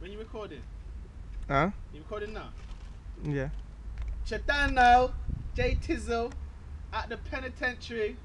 When you recording? Huh? You recording now? Yeah. Chadano, J Tizzle, at the penitentiary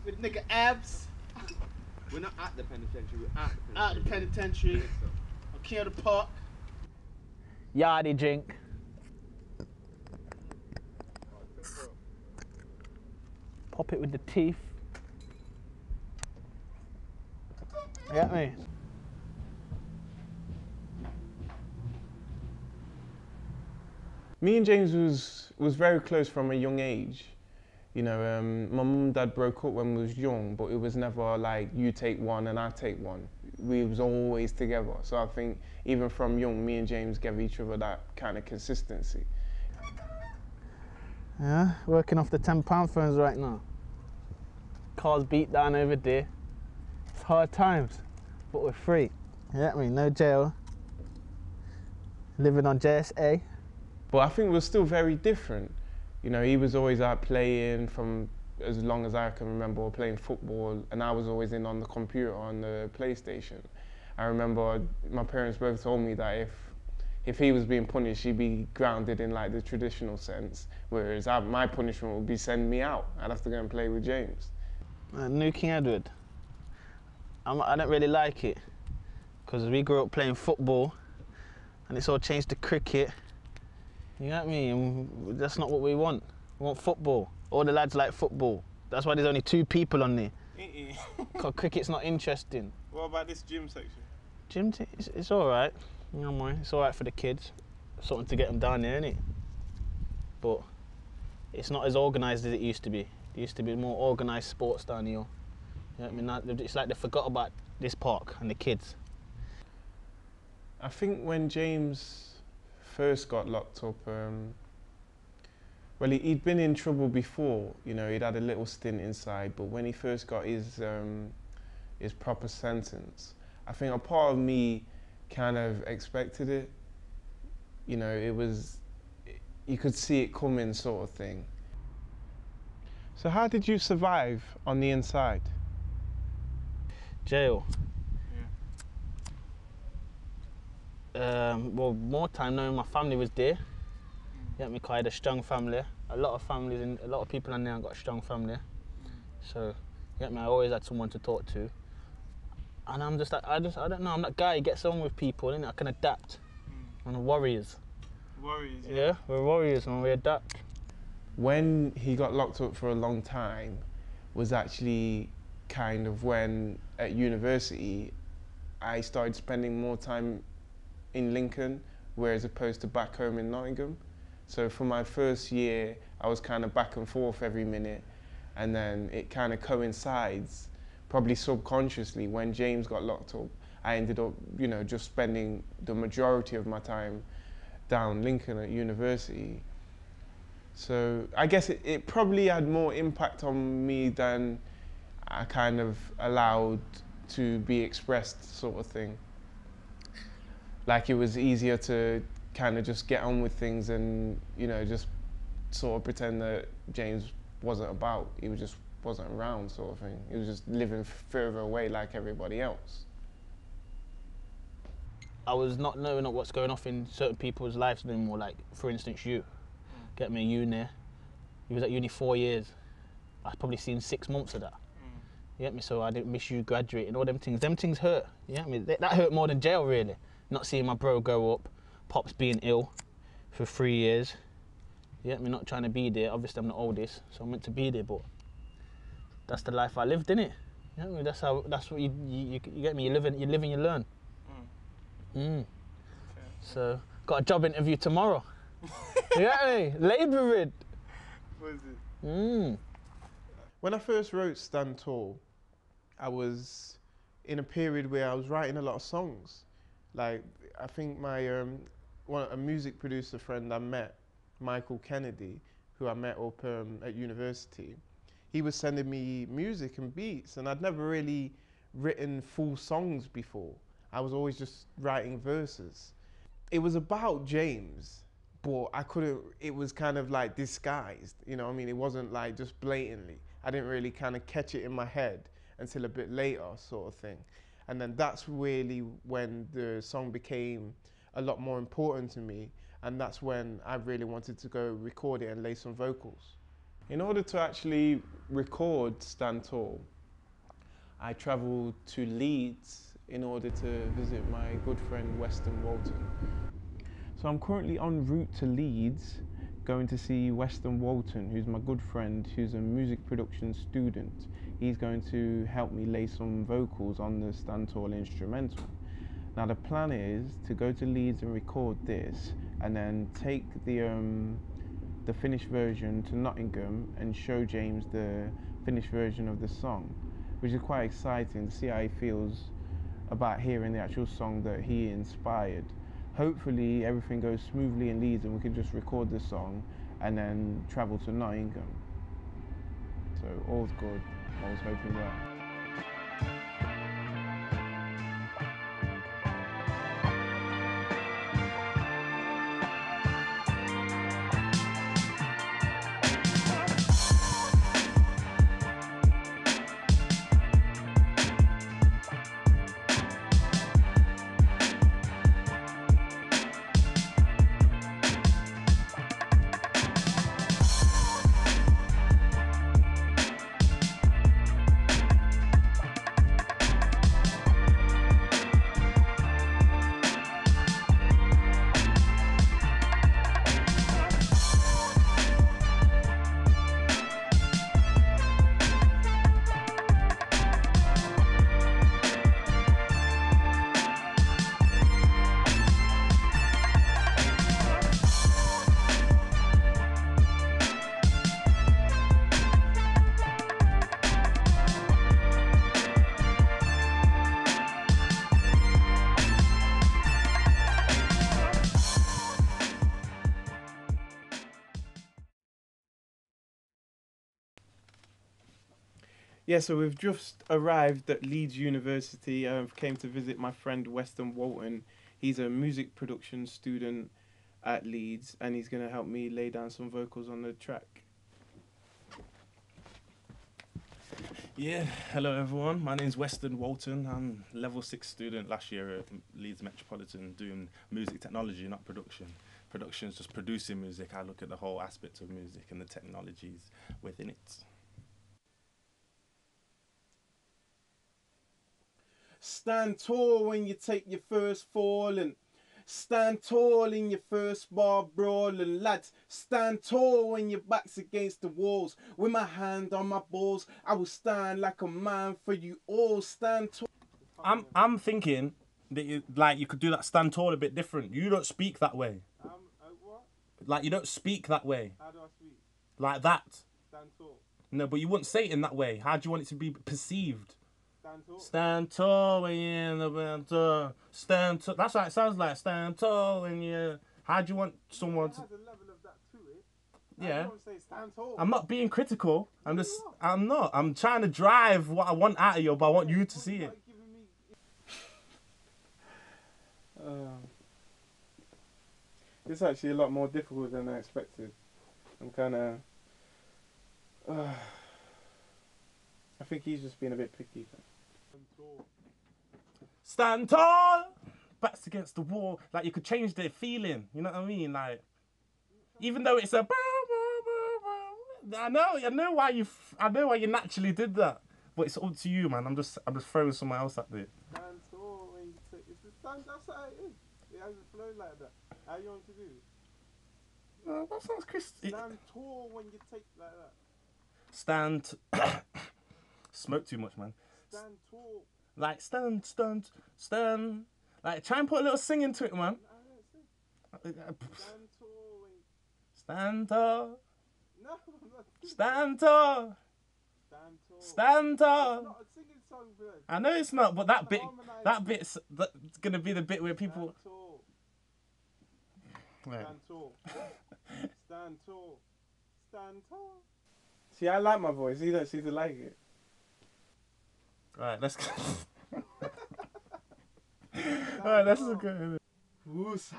with nigga Abs. We're not at the penitentiary, we're at the penitentiary. At the penitentiary. On King of the Park. Yardy drink. Pop it with the teeth. You get me? Me and James was very close from a young age. You know, my mum and dad broke up when we was young, but it was never like you take one and I take one. We was always together. So I think even from young, me and James gave each other that kind of consistency. Yeah, working off the £10 phones right now. Cars beat down over there. It's hard times, but we're free. You get me? No jail. Living on JSA. But I think we're still very different. You know, he was always out playing from as long as I can remember, or playing football, and I was always in on the computer, on the PlayStation. I remember my parents both told me that if he was being punished, he'd be grounded in like the traditional sense, whereas my punishment would be send me out. I'd have to go and play with James. New King Edward. I don't really like it, because we grew up playing football, and it's all changed to cricket. You get me? And that's not what we want. We want football. All the lads like football. That's why there's only 2 people on there. Because cricket's not interesting. What about this gym section? Gym, it's all right. You know what I mean? It's all right for the kids. Something to get them down there, innit? But it's not as organised as it used to be. There used to be more organised sports down here. You know what I mean? Now, it's like they forgot about this park and the kids. I think when James first got locked up, well, he'd been in trouble before. You know, he'd had a little stint inside, but when he first got his proper sentence, I think a part of me kind of expected it. You know, you could see it coming, sort of thing. So how did you survive on the inside? Jail. Well, more time knowing my family was there. You get me? 'Cause I had a strong family. A lot of families and a lot of people in there got a strong family. So, you get me? I always had someone to talk to. And I'm just like, I don't know. I'm that guy who gets on with people, innit? I can adapt. I'm warriors. Warriors. Yeah, we're warriors and we adapt. When he got locked up for a long time was actually kind of when at university I started spending more time in Lincoln, whereas opposed to back home in Nottingham. So for my first year, I was kind of back and forth every minute, and then it kind of coincides, probably subconsciously, when James got locked up, I ended up, you know, just spending the majority of my time down Lincoln at university. So I guess it probably had more impact on me than I kind of allowed to be expressed, sort of thing. Like, it was easier to kind of just get on with things and, you know, just sort of pretend that James wasn't about. He just wasn't around, sort of thing. He was just living further away like everybody else. I was not knowing what's going off in certain people's lives anymore. Like, for instance, you. Get me, uni. You was at uni 4 years. I've probably seen 6 months of that. You get me? So I didn't miss you graduating. All them things. Them things hurt. You get me? That hurt more than jail, really. Not seeing my bro grow up, Pops being ill for 3 years. You get me? Not trying to be there. Obviously, I'm the oldest, so I'm meant to be there, but that's the life I lived, innit? You get me? That's what you get me? You live and you learn. So, got a job interview tomorrow. You get me? Labouring. What is it? When I first wrote Stand Tall, I was in a period where I was writing a lot of songs. Like, I think my a music producer friend I met, Michael Kennedy, who I met up at university, he was sending me music and beats, and I'd never really written full songs before. I was always just writing verses. It was about James, but I couldn't, it was kind of like disguised, you know what I mean? It wasn't like just blatantly. I didn't really kind of catch it in my head until a bit later, sort of thing. And then that's really when the song became a lot more important to me. And that's when I really wanted to go record it and lay some vocals. In order to actually record Stand Tall, I travelled to Leeds in order to visit my good friend Weston Walton. So I'm currently en route to Leeds, going to see Weston Walton, who's my good friend, who's a music production student. He's going to help me lay some vocals on the Stand Tall instrumental. Now the plan is to go to Leeds and record this, and then take the finished version to Nottingham and show James the finished version of the song, which is quite exciting to see how he feels about hearing the actual song that he inspired. Hopefully everything goes smoothly in Leeds and we can just record the song and then travel to Nottingham. So all's good, all's hoping well. Yeah, so we've just arrived at Leeds University. Came to visit my friend Weston Walton. He's a music production student at Leeds, and he's going to help me lay down some vocals on the track. Yeah, hello everyone. My name's Weston Walton. I'm level 6 student last year at Leeds Metropolitan doing music technology, not production. Production is just producing music. I look at the whole aspect of music and the technologies within it. Stand tall when you take your first fall, and stand tall in your first bar brawl, and lads, stand tall when your back's against the walls. With my hand on my balls, I will stand like a man for you all. Stand tall. I'm thinking that you could do that stand tall a bit different. You don't speak that way. What? Like you don't speak that way. How do I speak? Like that. Stand tall. No, but you wouldn't say it in that way. How do you want it to be perceived? Stand tall. Stand tall when you're in the winter. Stand tall. That's what it sounds like. Stand tall when you. How do you want someone to? It has a level of that to it. Yeah. I don't say stand tall. I'm not being critical. I'm not. I'm trying to drive what I want out of you, but I want you to see it. It's actually a lot more difficult than I expected. I'm kind of... I think he's just being a bit picky. Stand tall, backs against the wall. Like you could change the feeling. You know what I mean? Like, even though it's a, I know why you naturally did that. But it's up to you, man. I'm just throwing someone else at it. Stand tall when you take. It's the stand. That's how it is. It hasn't flowed like that. How you want to do it? That sounds Christian. Stand tall when you take like that. Stand. Smoke too much, man. Stand tall. Like stand. Like try and put a little sing into it, man. Stand tall when. Stand tall. No, I'm not. Stand tall. Stand tall. Stand tall. It's not a singing song, bro. I know it's not, but that's gonna be the bit where people. Stand tall. Right. Stand tall. Stand tall. Stand tall. See, I like my voice. He don't seem to like it. Right, let's go. Alright, let's go. Woosa.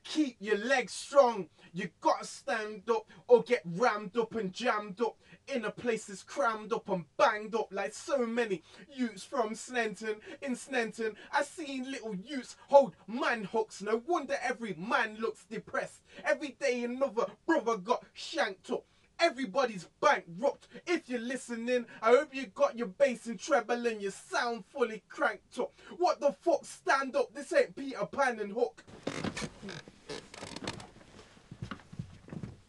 keep your legs strong. You gotta stand up or get rammed up and jammed up in a place that's crammed up and banged up like so many youths from Snenton. In Snenton, I seen little youths hold man hooks. No wonder every man looks depressed. Every day another brother got shanked up. Everybody's bankrupt. If you're listening, I hope you got your bass and treble and your sound fully cranked up. What the fuck? Stand up. This ain't Peter Pan and Hook.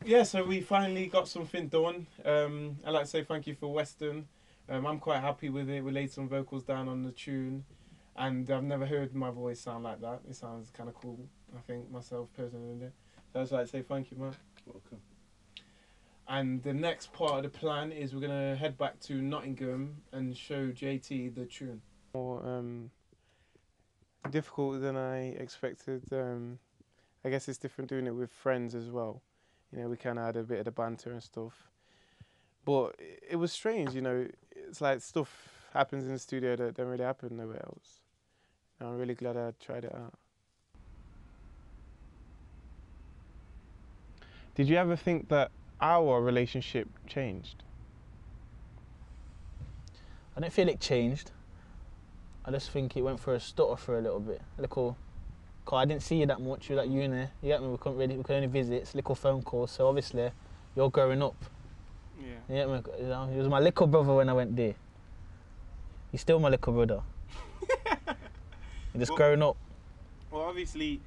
Yeah, so we finally got something done. I'd like to say thank you for Western. I'm quite happy with it. We laid some vocals down on the tune, and I've never heard my voice sound like that. It sounds kind of cool, I think, myself personally. So I'd like to say thank you, man. Welcome. And the next part of the plan is we're going to head back to Nottingham and show JT the tune. More difficult than I expected. I guess it's different doing it with friends as well. You know, we kind of had a bit of the banter and stuff. But it was strange, you know. It's like stuff happens in the studio that don't really happen nowhere else. And I'm really glad I tried it out. Did you ever think that our relationship changed? I don't feel it changed. I just think it went for a stutter for a little bit. Cause I didn't see you that much. You were at uni. You get me? We could only visit. It's little phone calls. So obviously, you're growing up. Yeah. You get me? You know, he was my little brother when I went there. He's still my little brother. You're just growing up. Well, obviously,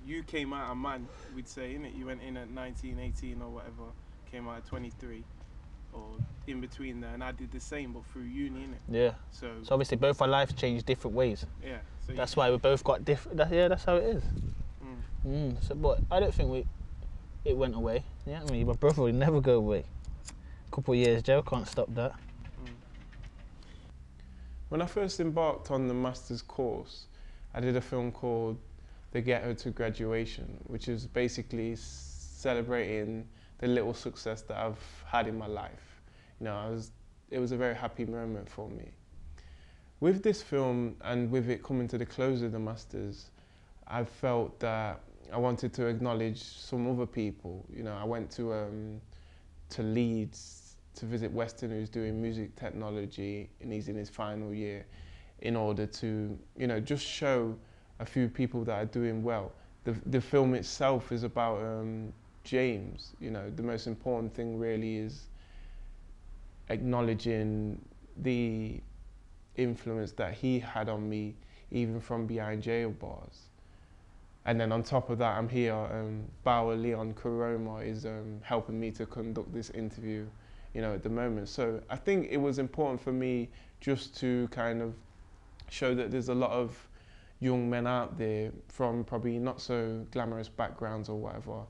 you came out a man, we'd say, innit? You went in at 19, 18 or whatever, came out at 23, or in between there, and I did the same, but through uni, innit? Yeah. So obviously, both our lives changed different ways. yeah. So That's why we both got different. Yeah, that's how it is. So, but I don't think it went away. Yeah, I mean, my brother would never go away. Couple of years, Joe, can't stop that. When I first embarked on the master's course, I did a film called The Ghetto to Graduation, which is basically celebrating the little success that I've had in my life. You know, it was a very happy moment for me. With this film and with it coming to the close of the masters, I felt that I wanted to acknowledge some other people. You know, I went to Leeds to visit Western, who's doing music technology, and he's in his final year, in order to, you know, just show a few people that are doing well. The film itself is about James. You know, the most important thing really is acknowledging the influence that he had on me, even from behind jail bars. And then on top of that, I'm here, Bauer Leon Karoma is helping me to conduct this interview, you know, at the moment. So I think it was important for me just to kind of show that there's a lot of young men out there from probably not so glamorous backgrounds or whatever,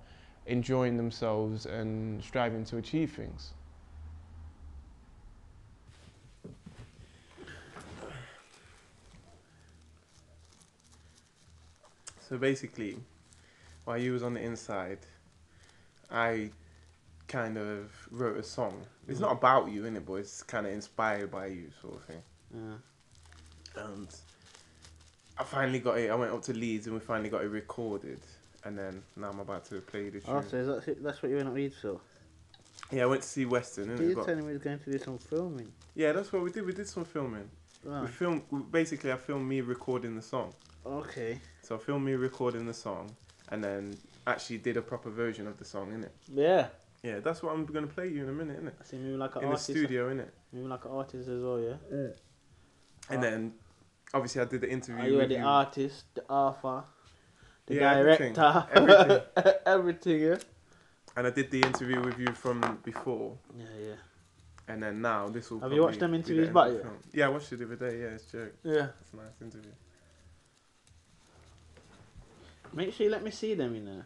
enjoying themselves and striving to achieve things. So basically, while you was on the inside, I kind of wrote a song. It's not about you, innit, but it's kind of inspired by you, sort of thing. Yeah. And I finally got it. I went up to Leeds and we finally got it recorded. And then now I'm about to play the tune. Oh, so that's what you went at Leeds for? Yeah, I went to see Western, innit? You telling me you were going to do some filming? Yeah, that's what we did. We did some filming. Right. Basically, I filmed me recording the song. Okay. So I filmed me recording the song and then actually did a proper version of the song, innit? Yeah. Yeah, that's what I'm going to play you in a minute, innit? I see moving like an in artist. the studio, innit? Moving like an artist as well, yeah? Yeah. And then, obviously, I did the interview Are you with the artist, the author, the everything. director? Everything. Everything, yeah? And I did the interview with you from before. Yeah, yeah. And then now, this will Have you watched them interviews back yet? Yeah, I watched it the other day, yeah, it's a joke. Yeah. It's a nice interview. Make sure you let me see them, you know.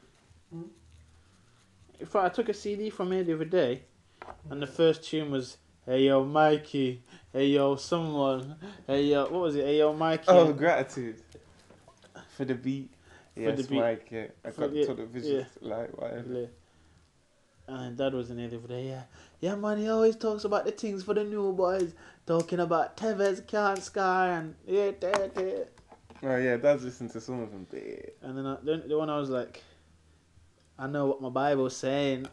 In fact, I took a CD from here the other day, and the first tune was, "Hey yo, Mikey, hey yo, someone, hey yo," what was it? "Hey yo, Mikey." Oh, gratitude for the beat. Yes, the beat. Mike. Yeah, I got yeah, to the vision, yeah. like whatever. And Dad was in here the other day. Yeah, man. He always talks about the things for the new boys, talking about Tevez can't sky and yeah. Oh yeah, Dad's listened to some of them. And then the one I was like, I know what my Bible's saying.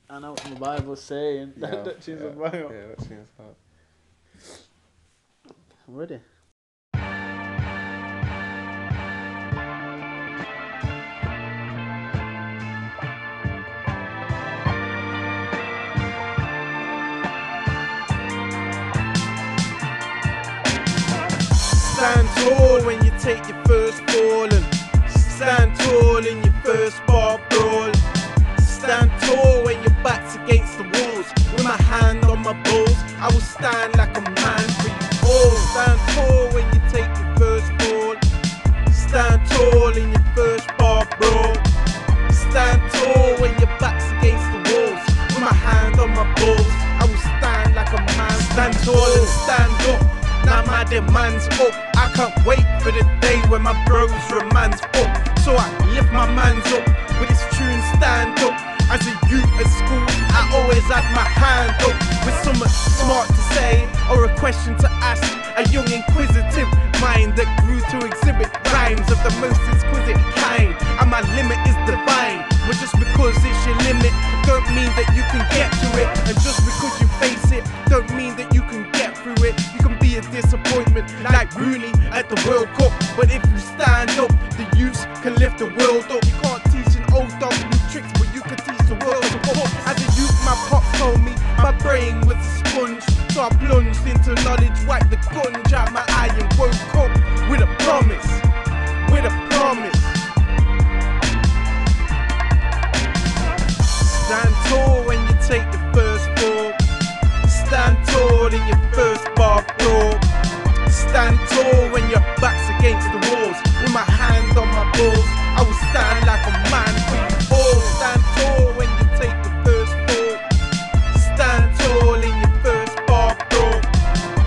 I know what my Bible's saying. That tune's a Bible. Yeah, that tune's hard. I'm ready. Stand tall when you take your first fall and stand tall in your first bar brawl. Stand tall when your back's against the walls. With my hand on my balls, I will stand like a man for you all. Stand tall when you take your first fall. Stand tall in your first bar brawl. Stand tall when your back's against the walls. With my hand on my balls, I will stand like a man. Stand tall and stand up. Now my demand's up. I can't wait for the day when my bros remands up. So I lift my mans up with this tune, stand up. As a youth at school, I always had my hand up with something smart to say or a question to ask. A young inquisitive mind that grew to exhibit rhymes of the most exquisite kind. And my limit is divine. But just because it's your limit don't mean that you can get to it. And just because you face it don't mean that you can get through it. You can be a disappointment like Rooney at the World Cup. But if you stand up, the youths can lift the world up. You can't teach an old dog new tricks, but you can teach the world to pop. As a youth, my pop told me my brain was a sponge. So I plunged into knowledge, wiped the gunge out my eye and woke up with a promise. With a promise. Stand tall when you take your first fall. Stand tall in your first bar brawl. Stand tall when your back's against the walls. With my hand on my balls, I will stand like a man for you all. Stand tall when you take your first fall. Stand tall in your first bar brawl.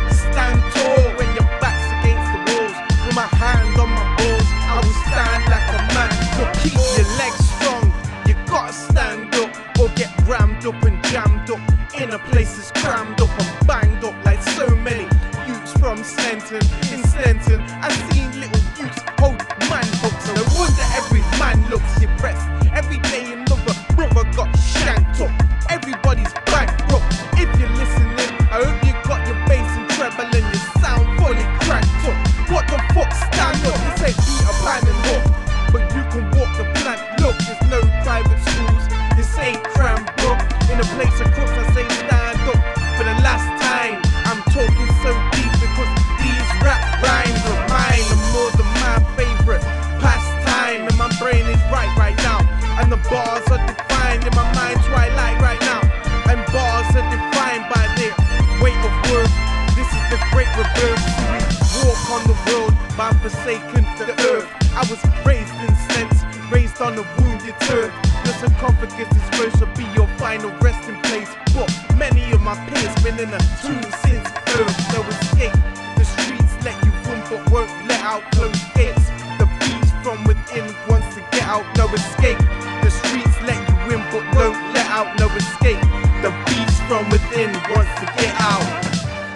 Stand tall when your back's against the walls. With my hand on my balls, I will stand like a man. So keep your legs strong. You gotta stand up or get rammed up and jammed up in a place that's crammed up and banged up like so many youths from Stenton. In Stenton, I've seen little youths hold man hooks. No wonder every man looks depressed. Every day another brother got shanked up. Everybody's bankrupt. If you're listening, I hope you got your bass and treble and your sound fully cranked up. What the fuck, stand up? This ain't Peter Pan and Hook, but you can walk the plank. Look, there's no private schools. This ain't Cranbrook. In a place of crooks, I say stand up. For the last time, I'm talking so deep because these rap rhymes are mine and more than my favorite pastime. And my brain is right now, and the bars are defined in my mind twilight right now. And bars are defined by their weight of worth. This is the great reverse. We walk on the world by forsaking the earth. I was raised in sense, raised on a wounded turf. Your sarcophagus is supposed to be your final resting place, but many of my peers been in a tomb since birth. No escape. The streets let you in but won't let out. Closed gates. The beast from within wants to get out. No escape. The streets let you in but won't let out. No escape. The beast from within wants to get out.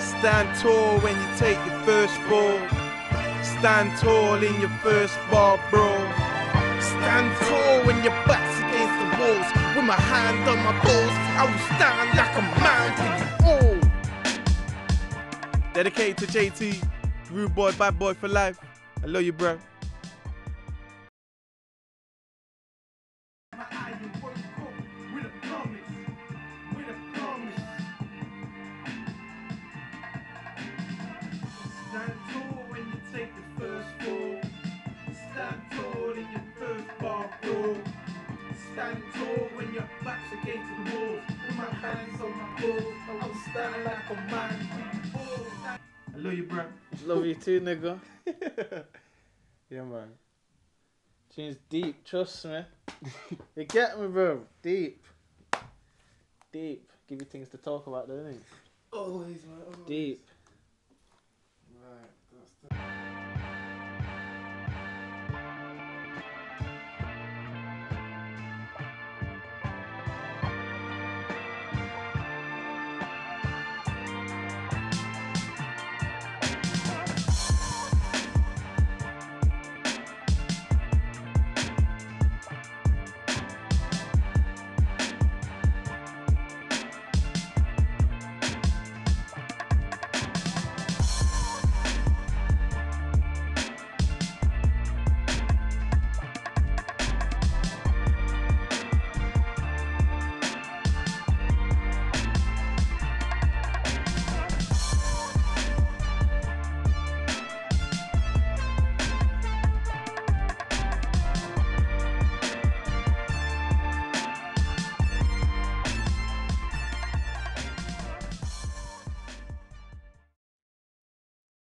Stand tall when you take your first fall. Stand tall in your first bar brawl. Stand tall when your back's against the walls. With my hand on my balls, I will stand like a man for you all. Dedicated to JT, rude boy, bad boy for life. I love you, bro. Stand tall when you take the first fall. Stand tall in your first bar brawl. Stand tall when your back's against the walls. With my hands on my balls, I will stand like a man for you all. I love you, bro. Love you too, nigga. Yeah, man. Tune's deep, trust me. You get me, bro? Deep. Deep. Give you things to talk about, don't you? Always, man. Always. Deep.